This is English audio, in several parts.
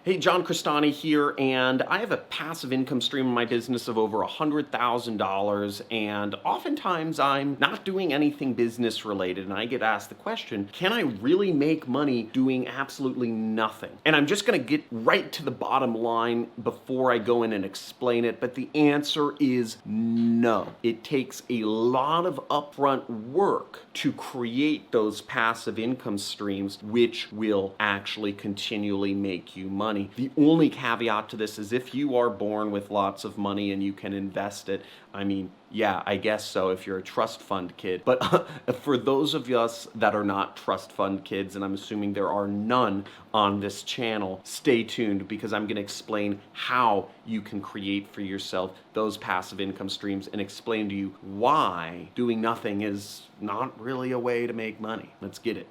Hey, John Crestani here, and I have a passive income stream in my business of over $100,000, and oftentimes I'm not doing anything business related, and I get asked the question, can I really make money doing absolutely nothing? And I'm just gonna get right to the bottom line before I go in and explain it, but the answer is no. It takes a lot of upfront work to create those passive income streams, which will actually continually make you money. The only caveat to this is if you are born with lots of money and you can invest it, I mean, yeah, I guess so if you're a trust fund kid. But for those of us that are not trust fund kids, and I'm assuming there are none on this channel, stay tuned because I'm going to explain how you can create for yourself those passive income streams and explain to you why doing nothing is not really a way to make money. Let's get it.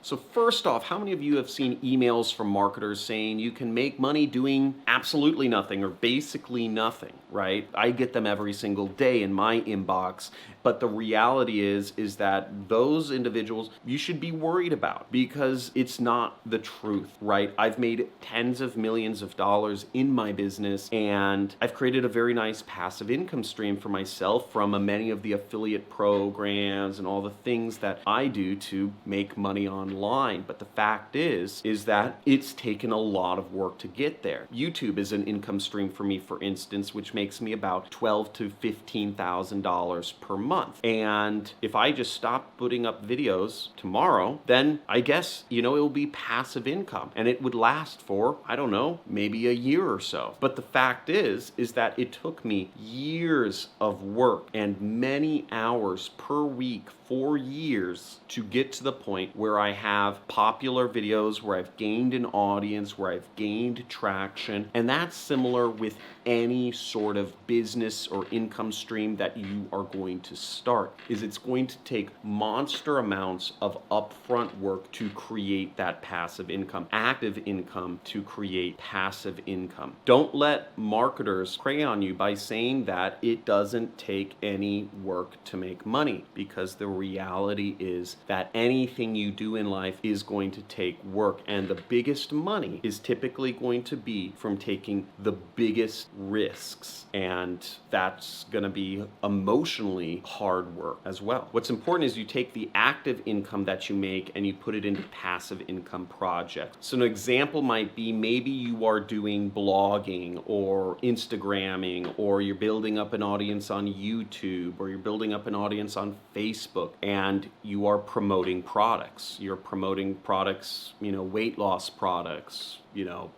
So first off, how many of you have seen emails from marketers saying you can make money doing absolutely nothing or basically nothing, right? I get them every single day in my inbox, but the reality is that those individuals you should be worried about because it's not the truth, right? I've made tens of millions of dollars in my business and I've created a very nice passive income stream for myself from many of the affiliate programs and all the things that I do to make money online. But the fact is that it's taken a lot of work to get there. YouTube is an income stream for me, for instance, which makes me about $12,000 to $15,000 per month. And if I just stop putting up videos tomorrow, then I guess, it will be passive income and it would last for, I don't know, maybe a year or so. But the fact is that it took me years of work and many hours per week for years to get to the point where I have popular videos, where I've gained an audience, where I've gained traction. And that's similar with any sort of business or income stream that you are going to start. It's going to take monster amounts of upfront work to create that passive income, active income to create passive income. Don't let marketers prey on you by saying that it doesn't take any work to make money, because the reality is that anything you do in life is going to take work, and the biggest money is typically going to be from taking the biggest risks, and that's going to be emotionally hard work as well. What's important is you take the active income that you make and you put it into passive income projects. So an example might be maybe you are doing blogging or Instagramming, or you're building up an audience on YouTube, or you're building up an audience on Facebook, and you are promoting products. You're promoting products, weight loss products,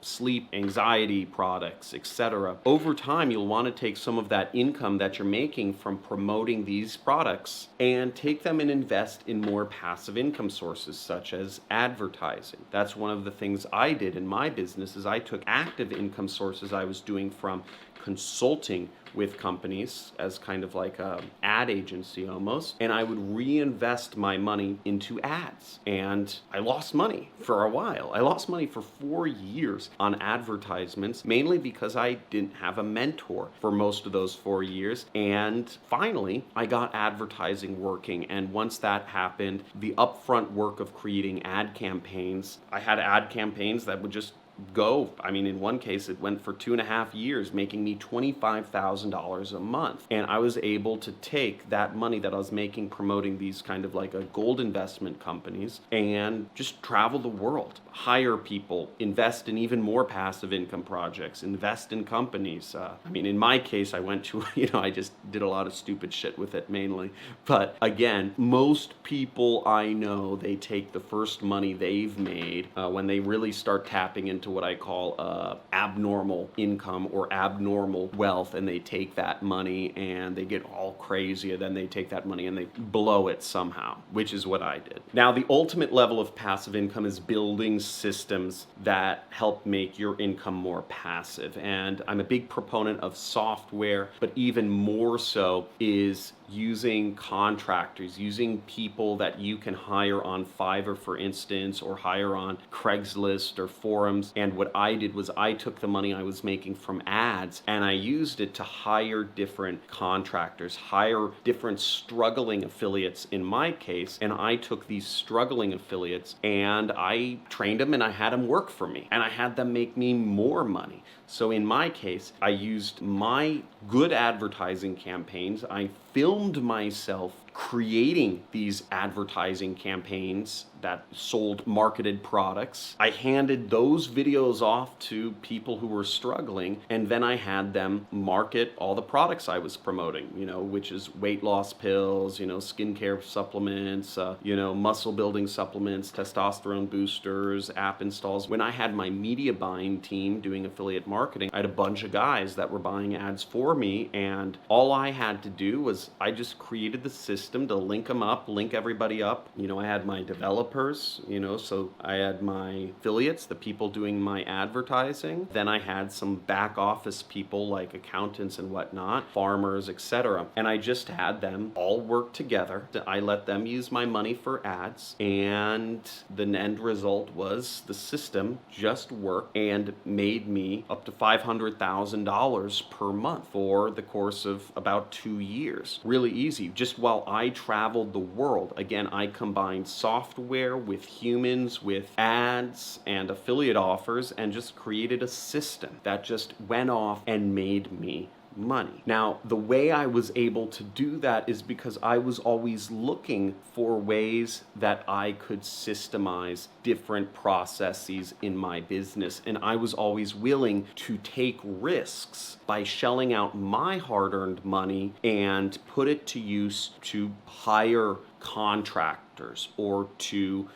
sleep, anxiety products, etc. Over time, you'll want to take some of that income that you're making from promoting these products and take them and invest in more passive income sources, such as advertising. That's one of the things I did in my business, is I took active income sources I was doing from consulting with companies as kind of like an ad agency almost, and I would reinvest my money into ads. And I lost money for a while. I lost money for 4 years on advertisements, mainly because I didn't have a mentor for most of those 4 years. And finally, I got advertising working. And once that happened, the upfront work of creating ad campaigns, I had ad campaigns that would just go. In one case, it went for 2.5 years, making me $25,000 a month. And I was able to take that money that I was making promoting these kind of like a gold investment companies and just travel the world, hire people, invest in even more passive income projects, invest in companies. In my case, I went to, I just did a lot of stupid shit with it mainly. But again, most people I know, they take the first money they've made when they really start tapping into what I call abnormal income or abnormal wealth, and they take that money and they get all crazy, and then they take that money and they blow it somehow, which is what I did. Now, the ultimate level of passive income is building systems that help make your income more passive. And I'm a big proponent of software, but even more so is using contractors, using people that you can hire on Fiverr, for instance, or hire on Craigslist or forums. And what I did was I took the money I was making from ads and I used it to hire different contractors, hire different struggling affiliates in my case. And I took these struggling affiliates and I trained them and I had them work for me and I had them make me more money. So in my case, I used my good advertising campaigns. I filmed myself creating these advertising campaigns that sold marketed products. I handed those videos off to people who were struggling, and then I had them market all the products I was promoting, which is weight loss pills, skincare supplements, muscle building supplements, testosterone boosters, app installs. When I had my media buying team doing affiliate marketing, I had a bunch of guys that were buying ads for me, and all I had to do was I just created the system to link them up, link everybody up. I had my developers, so I had my affiliates, the people doing my advertising. Then I had some back office people like accountants and whatnot, farmers, etc. And I just had them all work together. I let them use my money for ads, and the end result was the system just worked and made me up to $500,000 per month for the course of about 2 years. Really easy. Just while I traveled the world, again, I combined software with humans, with ads and affiliate offers, and just created a system that just went off and made me money. Now, the way I was able to do that is because I was always looking for ways that I could systemize different processes in my business. And I was always willing to take risks by shelling out my hard-earned money and put it to use to hire contractors or to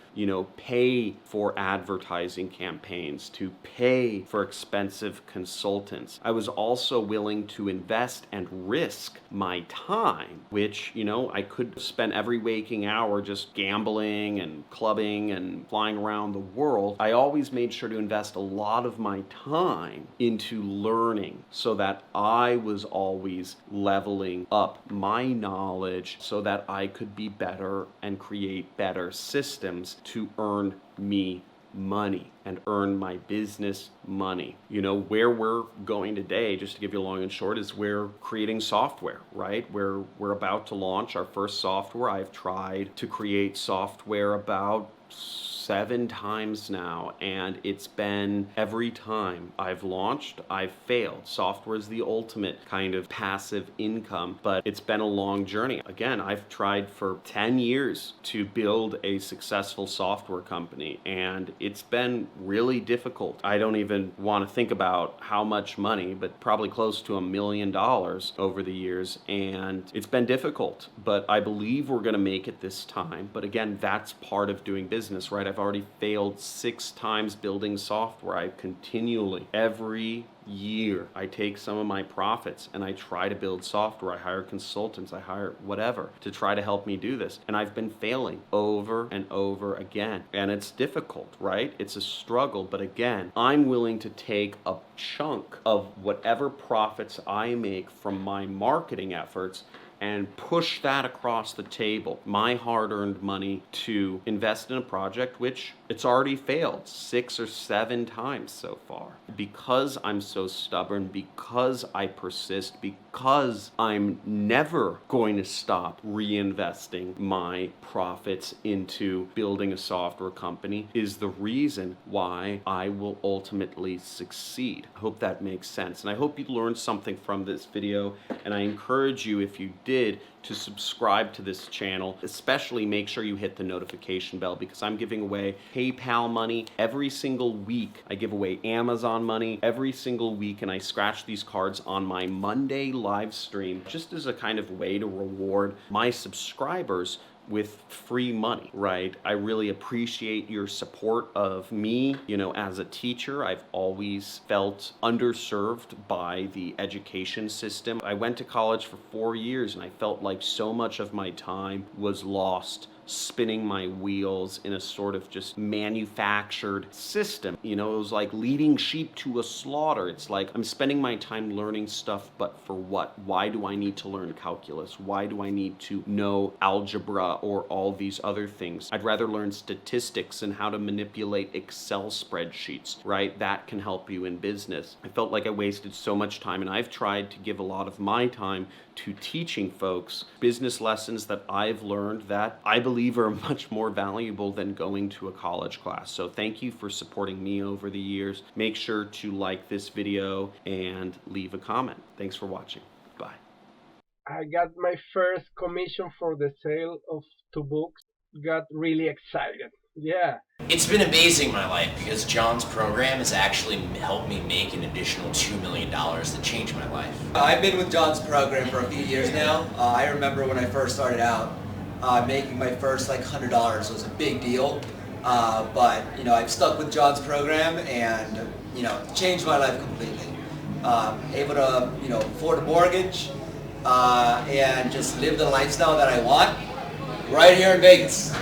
pay for advertising campaigns, to pay for expensive consultants. I was also willing to invest and risk my time, which, I could spend every waking hour just gambling and clubbing and flying around the world. I always made sure to invest a lot of my time into learning so that I was always leveling up my knowledge so that I could be better and create better systems to earn me money and earn my business money. Where we're going today, just to give you a long and short, is we're creating software, right? We're about to launch our first software. I've tried to create software about 7 times now, and it's been every time I've launched, I've failed. Software is the ultimate kind of passive income, but it's been a long journey. Again, I've tried for 10 years to build a successful software company, and it's been really difficult. I don't even want to think about how much money, but probably close to $1 million over the years, and it's been difficult, but I believe we're going to make it this time. But again, that's part of doing business, right? I've already failed 6 times building software. I continually, every year, I take some of my profits and I try to build software. I hire consultants, I hire whatever to try to help me do this. And I've been failing over and over again. And it's difficult, right? It's a struggle. But again, I'm willing to take a chunk of whatever profits I make from my marketing efforts and push that across the table, my hard-earned money, to invest in a project which it's already failed 6 or 7 times so far. Because I'm so stubborn, because I persist, because I'm never going to stop reinvesting my profits into building a software company is the reason why I will ultimately succeed. I hope that makes sense. And I hope you learned something from this video. And I encourage you, if you did, to subscribe to this channel. Especially make sure you hit the notification bell, because I'm giving away PayPal money every single week. I give away Amazon money every single week, and I scratch these cards on my Monday live stream just as a kind of way to reward my subscribers with free money, right? I really appreciate your support of me. As a teacher, I've always felt underserved by the education system. I went to college for 4 years and I felt like so much of my time was lost spinning my wheels in a sort of just manufactured system. You know, it was like leading sheep to a slaughter. It's like I'm spending my time learning stuff, but for what? Why do I need to learn calculus? Why do I need to know algebra or all these other things? I'd rather learn statistics and how to manipulate Excel spreadsheets, right? That can help you in business. I felt like I wasted so much time, and I've tried to give a lot of my time to teaching folks business lessons that I've learned that I believe are much more valuable than going to a college class. So thank you for supporting me over the years. Make sure to like this video and leave a comment. Thanks for watching. Bye. I got my first commission for the sale of 2 books. Got really excited. Yeah. It's been amazing in my life because John's program has actually helped me make an additional $2 million that changed my life. I've been with John's program for a few years now. I remember when I first started out, making my first like $100 was a big deal. But you know, I've stuck with John's program and you know, changed my life completely. Able to afford a mortgage and just live the lifestyle that I want right here in Vegas.